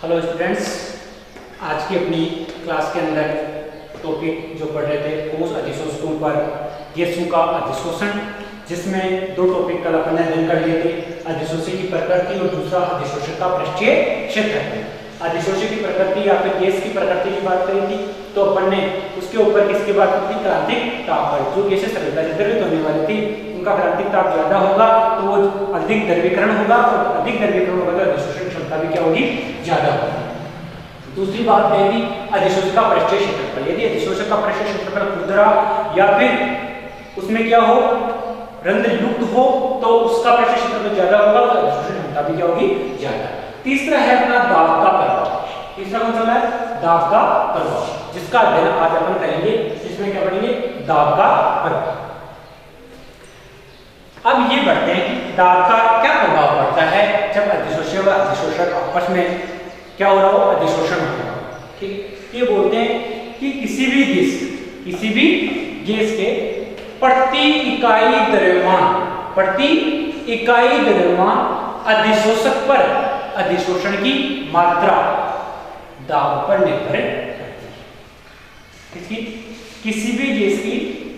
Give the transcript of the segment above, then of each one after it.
Hello students, आज की अपनी क्लास के अंदर टॉपिक जो पढ़ रहे थे ठोस अधिशोषकों पर गैसों का अधिशोषण, जिसमें दो टॉपिक कल अपन ने अध्ययन कर लिए थे, अधिशोषक की प्रकृति और दूसरा अधिशोषक का पृष्ठीय क्षेत्रफल। अधिशोषक की प्रकृति या फिर गैस की प्रकृति की बात करी थी, तो अपन ने उसके ऊपर किसकी बात की थी? क्रांतिक ताप पर। जो गैसें सरलता से द्रवित होने वाली थी उनका क्रांतिक ताप ज्यादा होगा तो वो अधिक द्रवीकरण होगा, और अधिक द्रवीकरण होगा तो अधिशोषण क्षमता भी क्या होगी? ज्यादा होगी। दूसरी बात रहेगी अधिशोषक का पृष्ठीय क्षेत्रफल। यदि अधिशोषक का पृष्ठीय क्षेत्रफल खुरदरा या फिर उसमें क्या हो, रंध्र युक्त हो, तो उसका पृष्ठीय क्षेत्रफल ज्यादा होगा तो अधिशोषण क्षमता भी क्या होगी? ज्यादा। तीसरा है अपना दाब का प्रभाव। तीसरा कौन सा है? दाब का प्रभाव, जिसका अध्ययन आज अपन करेंगे। इसमें क्या पढ़ेंगे? दाब का प्रभाव। अब ये बढ़ते हैं कि दाब का क्या प्रभाव पड़ता है जब अधिशोषक व अधिशोषक आपस में क्या हो रहा हो? अधिशोषण हो रहा हो। ठीक, ये बोलते हैं कि किसी भी गैस के प्रति इकाई द्रव्यमान अधिशोषक पर अधिशोषण की मात्रा दाब पर निर्भर करती है। किसी भी गैस की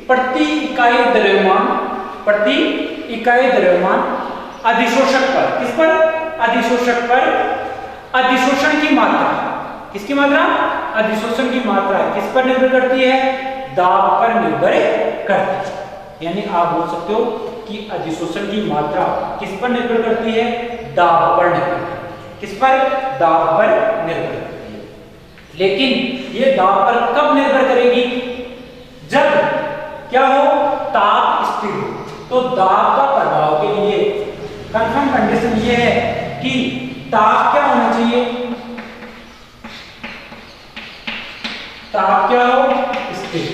प्रति इकाई द्रव्यमान अधिशोषक पर, किस पर? अधिशोषक पर अधिशोषण की मात्रा, किसकी मात्रा? अधिशोषण की मात्रा किस पर निर्भर करती है? दाब पर निर्भर करती है। यानी आप बोल सकते हो कि अधिशोषण की मात्रा किस पर निर्भर करती है? दाब पर निर्भर करती है। किस पर? दाब पर निर्भर करती है। लेकिन ये दाब पर कब निर्भर करेगी? जब क्या हो? ताप स्थिर हो। तो दाब का प्रभाव के लिए कंफर्म कंडीशन ये है कि ताप क्या होना चाहिए? ताप क्या हो? स्थिर।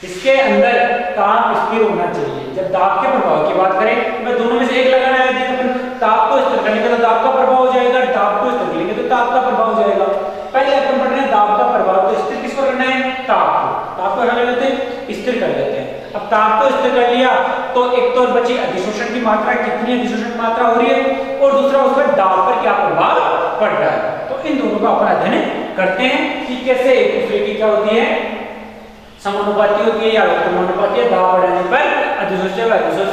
इसके अंदर ताप स्थिर होना चाहिए। जब दाब के प्रभाव की बात करें तो मैं दोनों में से एक लगाना है। ताप को स्थिर करेंगे तो दाब का प्रभाव हो जाएगा, दाब को स्थिर करेंगे तो ताप का प्रभाव हो जाएगा। पहले अपन पढ़ रहे हैं दाब का प्रभाव, तो स्थिर किसको करना है? ताप को कर लेते हैं, स्थिर कर लेते हैं। अब ताप को स्थिर कर लिया तो एक तो बची अधिशोषण की मात्रा, कितनी अधिशोषण की मात्रा हो रही है, और दूसरा उस पर दाब पर क्या प्रभाव पड़ रहा है। तो इन दोनों का अपन अध्ययन करते हैं कि कैसे एक दूसरे की क्या होती है? समानुपाती होती है या समानुपाती है। दाब बढ़ाने पर अधिशोषक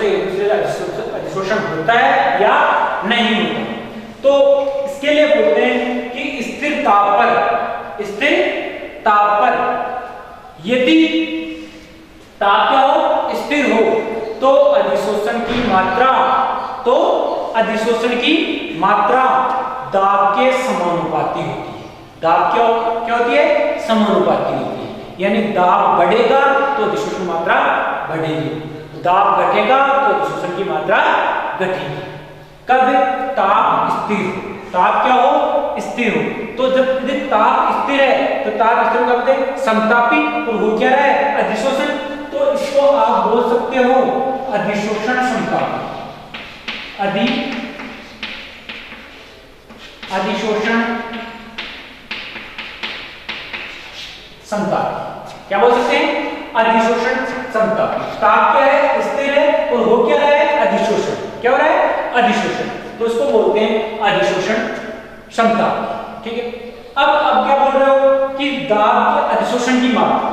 एक दूसरे का अधिशोषण होता है या नहीं होता। तो इसके लिए बोलते हैं कि स्थिर ताप पर यदि ताप क्या हो? स्थिर हो तो अधिशोषण की मात्रा दाब के समानुपाती होती है। दाब क्या होती है? समानुपाती होती है। यानी दाब बढ़ेगा तो अधिशोषण मात्रा बढ़ेगी, दाब घटेगा तो अधिशोषण की मात्रा घटेगी। कब? ताप स्थिर हो। ताप क्या हो? स्थिर हो। तो जब ताप स्थिर है तो ताप स्थिर का मतलब समतापी, और हो क्या रहा है? अधिशोषण। तो इसको आप बोल सकते हो अधिशोषण समतापी। अधिशोषण समतापी क्या बोल सकते हैं? अधिशोषण समतापी। ताप क्या है? स्थिर है, और हो क्या रहा है? अधिशोषण। क्या हो रहा है? अधिशोषण। तो इसको बोलते हैं अधिशोषण समतापी। ठीक है। अब क्या बोल रहे हो कि दाब के अधिशोषण की मात्रा।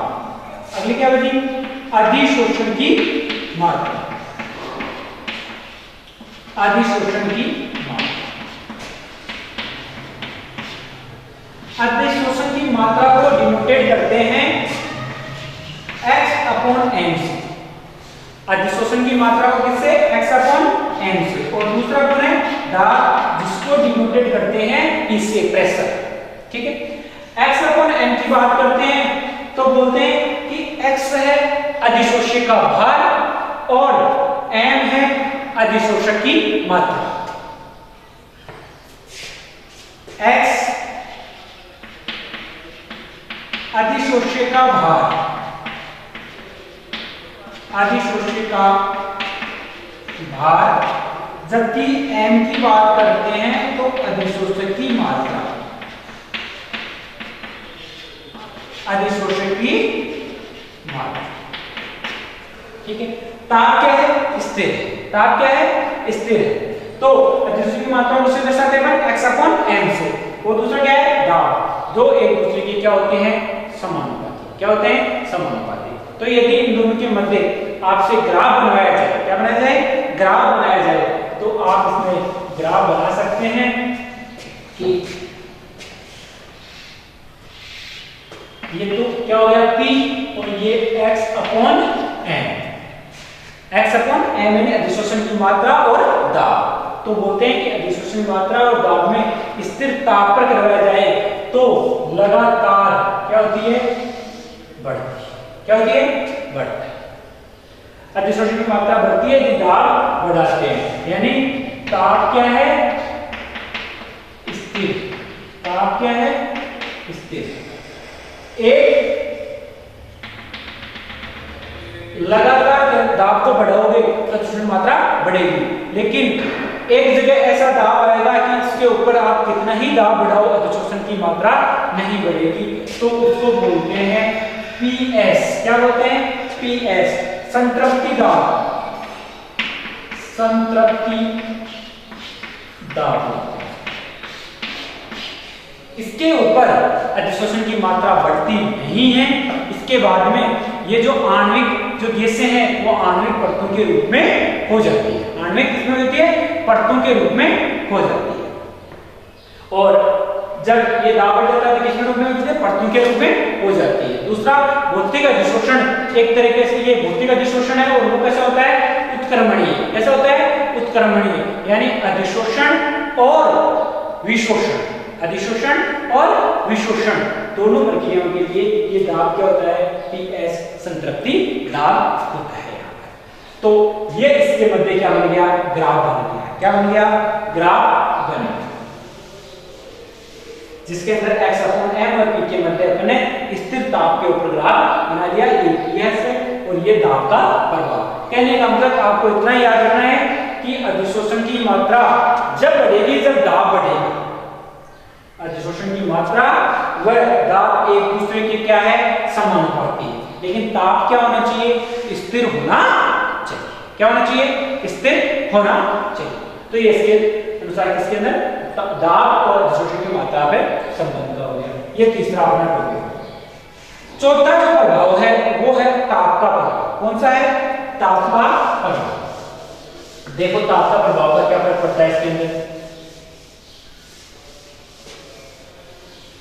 अगली क्या बची? अधिशोषण की मात्रा। अधिशोषण की मात्रा। अधिशोषण की मात्रा को डिनोटेट करते हैं x/m से। अधिशोषण की मात्रा को किससे? x/m से। और दूसरा गुण है दाब, जिसको डिनोटेट करते हैं P से, प्रेशर। ठीक है। x/m की बात करते हैं तो बोलते हैं कि x है अधिशोषक का भार और m है अधिशोषक की मात्रा। x अधिशोषक का भार, जबकि m की बात करते हैं तो अधिशोषक की मात्रा। ठीक है। ताप क्या है? स्थिर। ताप क्या है? स्थिर है। तो अधिशोषक की मात्रा किससे दर्शाते हैं? x/m से। और दूसरा क्या है दाब, जो एक दूसरे के क्या होते हैं समानुपाती। क्या होते हैं समानुपाती। तो यदि इन दोनों के मध्य आपसे ग्राफ बनवाया जाए, क्या बनाया जाए ग्राफ बनाया जाए, तो आप इसमें ग्राफ बना सकते हैं कि ये तो क्या हो गया P और ये x/m, x/m यानी अधिशोषण की मात्रा और दाब। तो बोलते हैं कि अधिशोषण की मात्रा और दाब में स्थिर ताप पर करवाया जाए तो लगातार क्या होती है बढ़ती। क्या होती है बढ़ती है। अधिशोषण की मात्रा बढ़ती है यदि दाब बढ़ाते हैं, यानी ताप क्या है स्थिर, ताप क्या है स्थिर। एक लगातार दाब को बढ़ाओगे तो अधिशोषण मात्रा बढ़ेगी, लेकिन एक जगह ऐसा दाब आएगा कि इसके ऊपर आप कितना ही दाब बढ़ाओ अधिशोषण की मात्रा नहीं बढ़ेगी, तो उसको बोलते हैं PS। क्या बोलते हैं PS, संतृप्ति दाब, संतृप्ति दाब। इसके ऊपर अधिशोषण की मात्रा बढ़ती नहीं है। इसके बाद में ये जो आणविक जो गैसें हैं वो आणविक परतों के रूप में हो जाती है। आणविक किसमें होती है परतों के रूप में हो जाती है। और जब ये दाब बढ़ जाता है तो किसमें रूप में होती है परतों के रूप में हो जाती है। दूसरा भौतिक अधिशोषण, एक तरीके से ये भौतिक अधिशोषण है और वो कैसा होता है उत्क्रमणीय। कैसा होता है उत्क्रमणीय, यानी अधिशोषण और विशोषण, अधिशोषण और विशोषण दोनों प्रक्रियाओं के लिए ये दाब क्या होता है PS, संतृप्ति दाब होता है। तो ये इसके मध्य क्या बन गया ग्राफ बन गया। क्या बन गया ग्राफ बन गया, जिसके अंदर x/m और P के मध्य अपने स्थिर ताप के ऊपर ग्राफ बना लिया। ये PS है और ये दाब का प्रभाव। कहने का मतलब आपको इतना याद रखना है कि अधिशोषण की मात्रा जब बढ़ेगी जब दाब बढ़ेगा। अधिशोषण की मात्रा व दाब एक दूसरे के क्या है समानुपाती है, लेकिन ताप क्या होना चाहिए स्थिर होना चाहिए। क्या होना चाहिए स्थिर होना चाहिए। तो ये इसके अनुसार किसके अंदर दाब और अधिशोषण की मात्रा पे संबंध हो गया। ये तीसरा अपना टॉपिक। चौथा जो प्रभाव है वो है ताप का प्रभाव। कौन सा है ताप का प्रभाव। देखो ताप का प्रभाव का क्या फर्क पड़ता है इसके अंदर।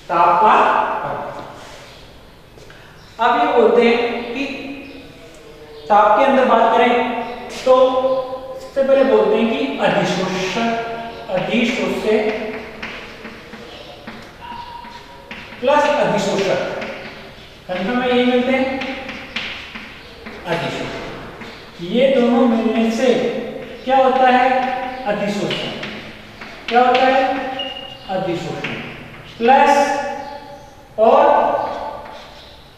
ताप का अब ये बोलते हैं कि ताप के अंदर बात करें तो सबसे पहले बोलते हैं कि अधिशोषण, अधिशोषक प्लस अधिशोषक, कंफर्म में यही मिलते हैं अधिशोषक। ये दोनों मिलने से क्या होता है अधिशोषण। क्या होता है अधिशोषण प्लस और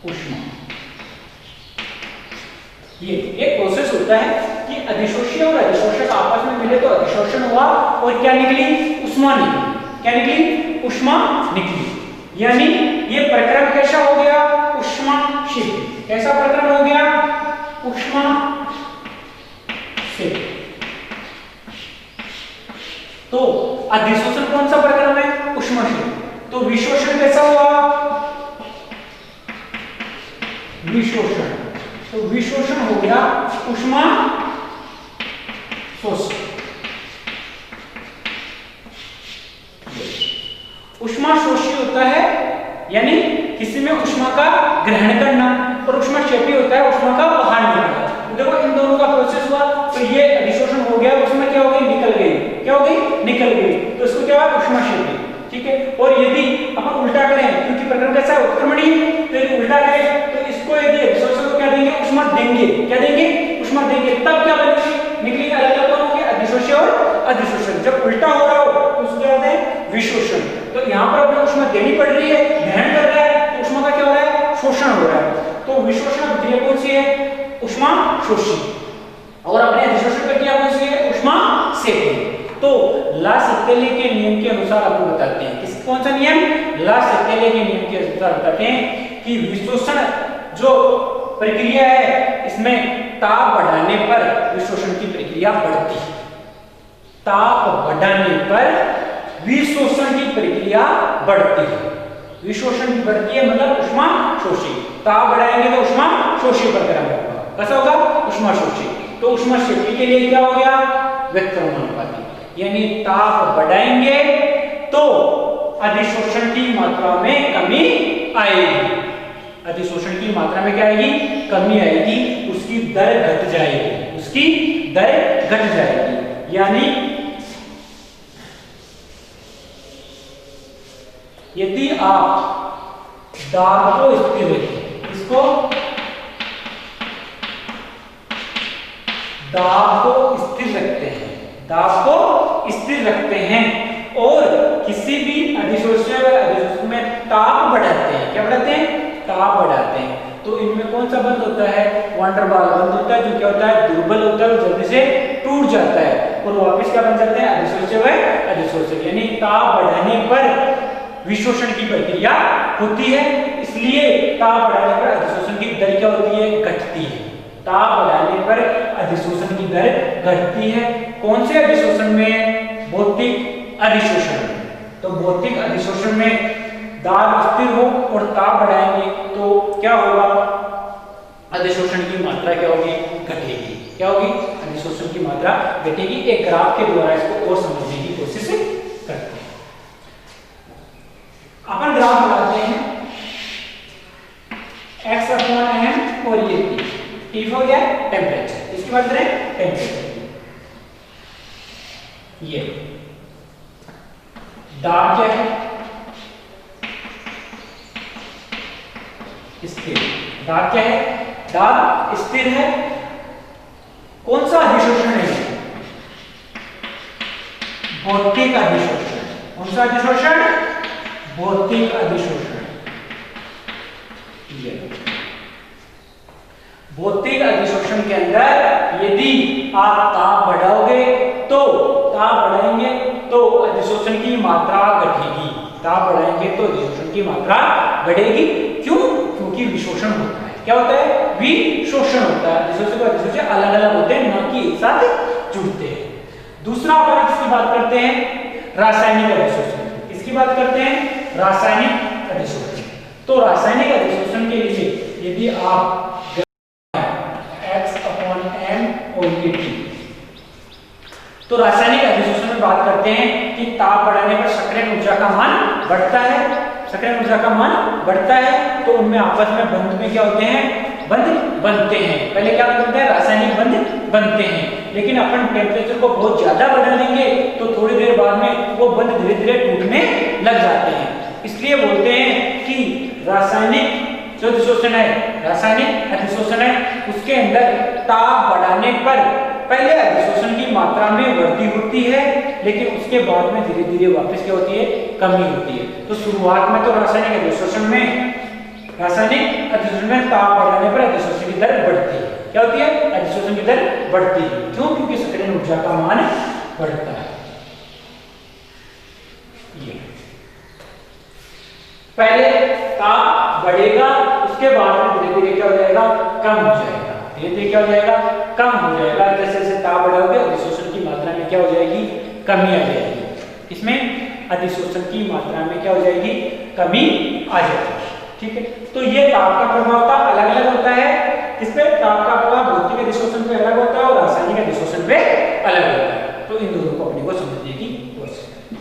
ऊष्मा। ये एक प्रोसेस होता है कि अधिशोषी और अधिशोषक आपस में मिले तो अधिशोषण हुआ और क्या निकली ऊष्मा निकली। क्या निकली ऊष्मा निकली। यानी ये प्रक्रम कैसा हो गया ऊष्माशील। कैसा प्रक्रम हो गया ऊष्माशील। तो अधिशोषण कौन सा प्रक्रम है ऊष्माशील। तो विशोषण कैसा हुआ विशोषण। तो विशोषण हो गया ऊष्मा शोषण। ऊष्मा शोषी होता है यानी किसी में ऊष्मा का ग्रहण करना, और ऊष्मा क्षेपी होता है ऊष्मा का बाहर निकलना। तो देखो इन दोनों का प्रोसेस हुआ तो ये अधिशोषण हो गया, उसमें क्या हो गई निकल गई। क्या हो गई निकल गई। तो इसको क्या हुआ ऊष्मा क्षेपी। ठीक है। और यदि अपन उल्टा करें क्योंकि प्रक्रम कैसा है उत्क्रमणीय, तो यदि उल्टा करें तो इसको यदि अधिशोषण को क्या देंगे ऊष्मा देंगे। क्या देंगे ऊष्मा देंगे। तब क्या बनेगी निकलेगी अलग अलग होंगे अधिशोषी और अधिशोषण। जब उल्टा हो रहा हो तो उसको क्या होता है विशोषण। तो यहाँ पर अपने ऊष्मा देनी पड़ रही है, ग्रहण कर रहा है, तो ऊष्मा का क्या हो रहा है शोषण हो रहा है। तो विशोषण प्रक्रिया कौन सी है ऊष्मा शोषी, और अपने अधिशोषण प्रक्रिया कौन सी है ऊष्मा सेपी। तो ला-सित्तेले के नियम के अनुसार आपको बताते हैं किस कौन सा नियम ला-सित्तेले के नियम के अनुसार बताते हैं कि विशोषण जो प्रक्रिया है इसमें ताप बढ़ाने पर विशोषण की प्रक्रिया बढ़ती है। ताप बढ़ाने पर विशोषण की प्रक्रिया बढ़ती है। विशोषण की बढ़ती है मतलब उष्मा शोषी। ताप बढ़ाएंगे तो उष्मा शोषी प्रक्रिया होगा। कैसा होगा? उष्मा शोषी। तो उष्मा शोषी के लिए क्या हो गया? व्युत्क्रमणानुपाती, यानी ताप बढ़ाएंगे तो अधिशोषण की मात्रा में कमी आएगी। अधिशोषण की मात्रा में क्या आएगी? कमी आएगी, उसकी दर घट जाएगी, उसकी दर घट जाएगी। यानी यदि आप दाब को स्थिर रखें, इसको दाब को स्थिर रखते हैं, दाब को स्थिर रखते हैं और किसी भी अधिशोषण में ताप बढ़ाते हैं, क्या बढ़ाते हैं? ताप बढ़ाते हैं, तो इनमें कौन सा बंद होता है? वैन डर वाल्स बंद होता है, जो क्या होता है? दुर्बल होता है, जल्दी से टूट जाता है और वापस क्या बन जाते हैं? अधिशोषक व अधिशोषक। यानी ताप बढ़ाने पर विशोषण की प्रक्रिया होती है, इसलिए ताप बढ़ाने पर अधिशोषण की दर क्या होती है? घटती है। ताप बढ़ाने पर अधिशोषण की दर घटती है। कौन से अधिशोषण में? भौतिक अधिशोषण में। तो भौतिक अधिशोषण में दाब स्थिर हो और ताप बढ़ाएंगे तो क्या होगा? अधिशोषण की मात्रा क्या होगी? घटेगी। क्या होगी? अधिशोषण की मात्रा घटेगी। एक ग्राफ के द्वारा इसको और समझने की कोशिश करते हैं। अपन ग्राफ बनाते हैं, x/m और ये T हो गया टेम्परेचर, इसकी बात करें टेम्परेचर। ये दाब क्या है? स्थिर। दाब क्या है? दाब स्थिर है। कौन सा अधिशोषण है? भौतिक अधिशोषण। कौन सा अधिशोषण? भौतिक अधिशोषण। भौतिक अधिशोषण के अंदर यदि आप ताप बढ़ाओगे तो ताप बढ़ाएंगे तो अधिशोषण की मात्रा घटेगी। ताप बढ़ाएंगे तो अधिशोषण की मात्रा बढ़ेगी। क्यों? क्योंकि विशोषण होता है। क्या होता है? विशोषण होता है। अधिशोषक और अधिशोषक अलग अलग होते हैं, ना कि एक साथ जुड़ते हैं। दूसरा अपन इसकी बात करते हैं रासायनिक अधिशोषण। इसकी बात करते हैं रासायनिक अधिशोषण। तो रासायनिक अधिशोषण के लिए यदि आप x/m और ये T, तो रासायनिक अधिशोषण में बात करते हैं कि ताप बढ़ाने पर सक्रियण ऊर्जा का मान बढ़ता है। सक्रियण ऊर्जा का मान बढ़ता है तो उनमें आपस में बंध में क्या होते हैं? बंध बनते हैं। पहले क्या बनते हैं? रासायनिक बंध बनते हैं, लेकिन अपन टेम्परेचर को बहुत ज्यादा बढ़ा देंगे तो थोड़ी देर बाद में वो बंध धीरे धीरे टूटने लग जाते हैं। इसलिए बोलते हैं कि रासायनिक जो अधिशोषण है, रासायनिक अधिशोषण है, उसके अंदर ताप बढ़ाने पर पहले अधिशोषण की मात्रा में वृद्धि होती है, लेकिन उसके बाद में धीरे धीरे वापस क्या होती है? कमी होती है। तो शुरुआत में तो रासायनिक अधिशोषण में ताप बढ़ाने पर अधिशोषण की दर बढ़ती है। क्या होती है? अधिशोषण की दर बढ़ती है। क्यों? क्योंकि सक्रियण ऊर्जा का मान बढ़ता है। ये पहले ताप बढ़ेगा, उसके बाद में धीरे धीरे क्या हो जाएगा? कम हो जाएगा। धीरे धीरे क्या हो जाएगा? कम हो जाएगा। जैसे जैसे ताप बढ़ाओगे अधिशोषण की मात्रा में क्या हो जाएगी? कमी आ जाएगी। इसमें अधिशोषण की मात्रा में क्या हो जाएगी? कमी आ जाएगी। ठीक है, तो ये ताप का प्रभाव अलग अलग होता है। इसमें ताप का प्रभाव भौतिक अधिशोषण पे अलग होता है और रासायनिक अधिशोषण पे अलग होता है। तो इन दोनों को अपने को समझने की कोशिश करें।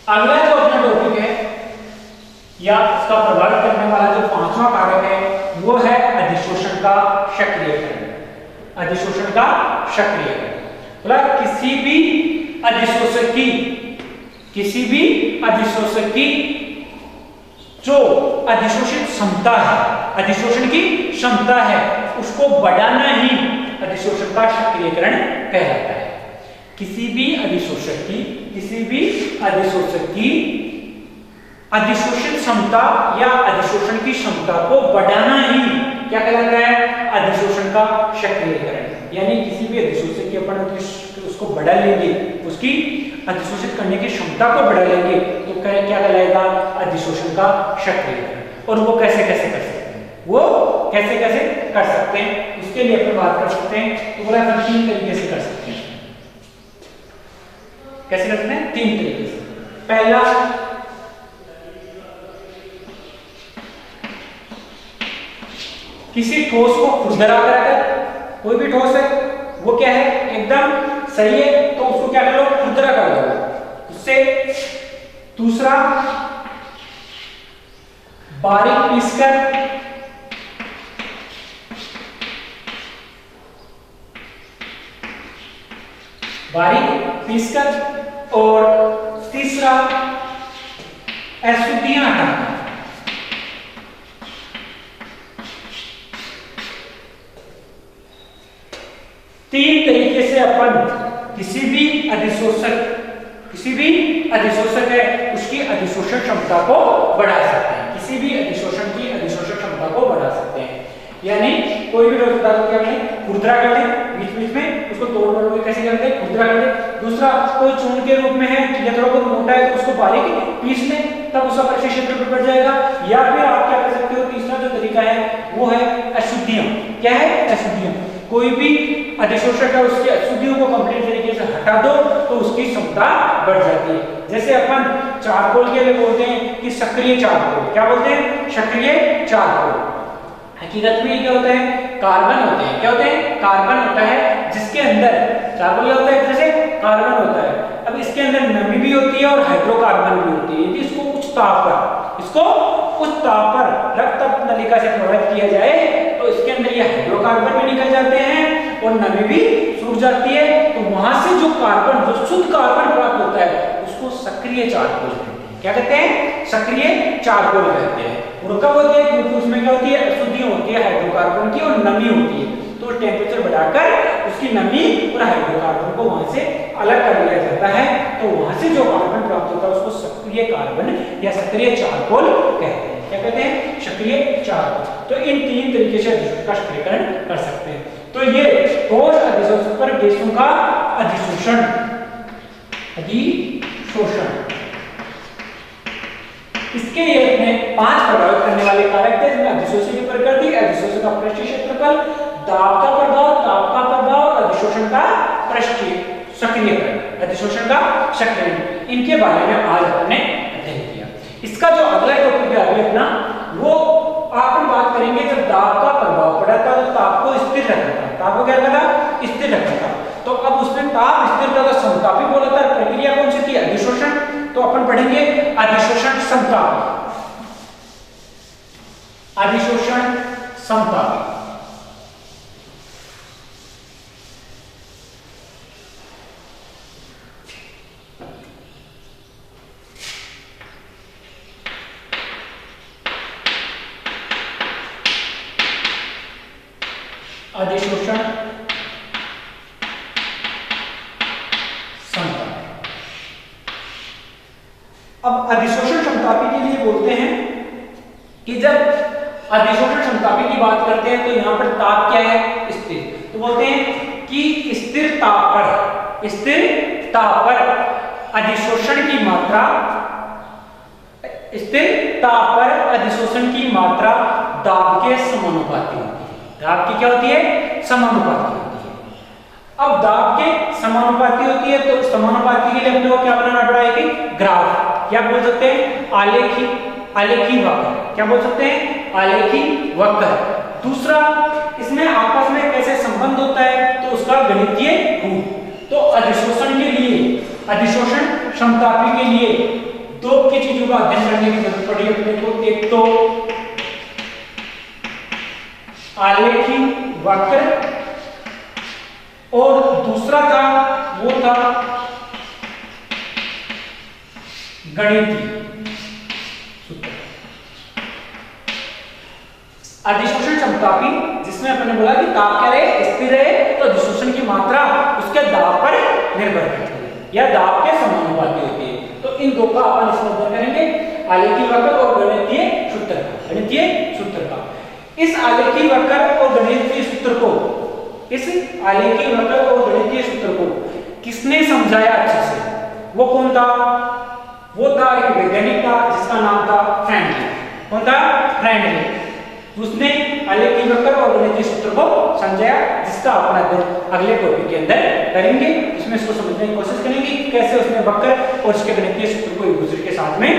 अगला जो अपना टॉपिक है या इसका प्रभावित करने वाला जो पांचवा कारक है वो है अधिशोषण का सक्रियकरण। अधिशोषण का सक्रियकरण मतलब किसी भी अधिशोषक की जो अधिशोषित क्षमता है, अधिशोषण की क्षमता है, उसको बढ़ाना ही अधिशोषण का सक्रियकरण कहलाता है। किसी भी अधिशोषक की अधिशोषित क्षमता या अधिशोषण की क्षमता को बढ़ाना ही क्या कहलाता है? अधिशोषण का सक्रियकरण। यानी किसी भी अधिशोषक की अपन उसको बढ़ा लेंगे, उसकी अधिशोषित करने की क्षमता को बढ़ा लेंगे तो क्या कहलाएगा? अधिशोषण का सक्रियकरण। और वो कैसे कैसे कर सकते हैं? वो कैसे कैसे कर सकते हैं उसके लिए अपन बात कर सकते हैं। तो बोला अपन तीन तरीके से कर सकते हैं। कैसे कर सकते हैं? 3 तरीके से। पहला, किसी ठोस को खुरदरा कर, कोई भी ठोस है वो क्या है एकदम सही है तो उसको क्या कर लो? खुरदरा कर दो उससे। दूसरा, बारीक पीसकर, और तीसरा, अशुद्धियां हटाना। तीन तरीके से अपन किसी भी अधिशोषक है उसकी अधिशोषण क्षमता को बढ़ा सकते हैं, किसी भी अधिशोषण की अधिशोषण क्षमता को बढ़ा सकते हैं। यानी कोई भी ठोस पदार्थ को क्या करें? खुरदरा कर दें, बीच में उसको तोड़ मरोड़ के कैसे करते हैं? खुरदरा कर दें। दूसरा, कोई चूर्ण के रूप में है या थोड़ा बहुत मोटा है तो उसको बारीक पीस लें, तब उसका परिक्षय क्षेत्र बढ़ जाएगा। या फिर आप क्या कर सकते हो? तीसरा जो तरीका है वो है अशुद्धियां। क्या है? अशुद्धियां। कोई भी अधिशोषक है उसकी अशुद्धियों को कंप्लीट तरीके से हटा दो तो उसकी क्षमता बढ़ जाती है। जैसे अपन चारकोल के लिए बोलते हैं कि सक्रिय चारकोल। क्या बोलते हैं? सक्रिय चारकोल। हकीकत में क्या होता है? कार्बन होते हैं। क्या होते हैं? कार्बन होता है जिसके अंदर चारकोल क्या होता है? जैसे कार्बन होता है। अब इसके अंदर नमी भी होती है और हाइड्रोकार्बन भी होती है। यदि इसको उच्च ताप पर रक्त नलिका से प्रभावित किया जाए तो इसके अंदर ये हाइड्रोकार्बन भी निकल जाते हैं और नमी भी सूख जाती है। तो वहां से जो कार्बन, जो शुद्ध कार्बन प्राप्त होता है उसको सक्रिय चारकोल कहते हैं। क्या कहते हैं? सक्रिय चारकोल कहते हैं। और कब होते हैं? क्योंकि उसमें क्या होती है? अशुद्धियां होती है हाइड्रोकार्बन की और नमी होती है। तो टेम्परेचर बढ़ाकर उसकी नमी और हाइड्रोकार्बन को वहां से अलग कर लिया जाता है। तो वहां से जो कार्बन प्राप्त होता है उसको सक्रिय कार्बन या सक्रिय चारकोल कहते हैं। क्या कहते हैं? सक्रिय चारकोल। तो इन तीन तरीके से अधिशोषण का सक्रियकरण कर सकते हैं। तो ये ठोस अधिशोषक पर गैसों का अधिशोषण इसके अपने 5 प्रभावित करने वाले कारक थे, जिनमें अधिशोषण की प्रकृति, अधिशोषण का पृष्ठीय क्षेत्रफल, दाब का प्रभाव, ताप का प्रभाव, अधिशोषण का पृष्ठीय सक्रियकरण, अधिशोषण का सक्रियण, इनके बारे में आज हमने अध्ययन किया। इसका जो अगला टॉपिक है अभी अपना, वो अपन बात करेंगे जब दाब का प्रभाव पड़ा था तो ताप को स्थिर रखा था। ताप को क्या रखा था? स्थिर रखा था। तो अब उसमें ताप स्थिर था तो समतापी बोला था। प्रक्रिया कौन सी थी? अधिशोषण। तो अपन पढ़ेंगे अधिशोषण समतापी। अधिशोषण समतापी। अधिशोषण समतापी। अब अधिशोषण समतापी के लिए बोलते हैं कि जब अधिशोषण समतापी की बात करते हैं तो यहां पर ताप क्या है? स्थिर। तो बोलते हैं कि स्थिर ताप पर अधिशोषण की मात्रा, स्थिर ताप पर अधिशोषण की मात्रा दाब के समानुपाती होती है। दाब की क्या होती है? समानुपाती होती है। अब दाब के समानुपाती होती है तो समानुपाती के लिए हम लोग क्या बनाना पड़ेगा? ग्राफ। क्या बोल सकते हैं? आलेखी वक्र। क्या बोल सकते हैं? आलेखी वक्र। दूसरा, इसमें आपस में कैसे संबंध होता है तो उसका गणितीय रूप। तो अधिशोषण के लिए, अधिशोषण समतापी के लिए दो की चीजों का अध्ययन करने की जरूरत पड़ी अपने को। एक तो आलेखी वक्र और दूसरा वो था गणितीय सूत्र। अधिशोषण समतापी जिसमें अपने बोला कि ताप क्या रहे? स्थिर रहे तो अधिशोषण की मात्रा उसके दाब पर निर्भर करती है या दाब के समानुपाती होती है। तो इन दो का अपन इसमें अध्ययन करेंगे, आलेखी वक्र और गणितीय सूत्र का। गणितीय सूत्र का इस आलेखी वक्र और गणितीय सूत्र को, इस आलेखी वक्र और गणितीय सूत्र को किसने समझाया अच्छे से? वो कौन था? वो था एक वैज्ञानिक था जिसका नाम था फ्रेंडली। कौन था? फ्रेंडली। उसने आलेखी वक्र और गणितीय सूत्र को समझाया, जिसका अपना अध्ययन अगले टॉपिक के अंदर करेंगे। इसमें इसको समझने की कोशिश करेंगे कैसे उसने वक्र और उसके गणितीय सूत्र को एक दूसरे के साथ में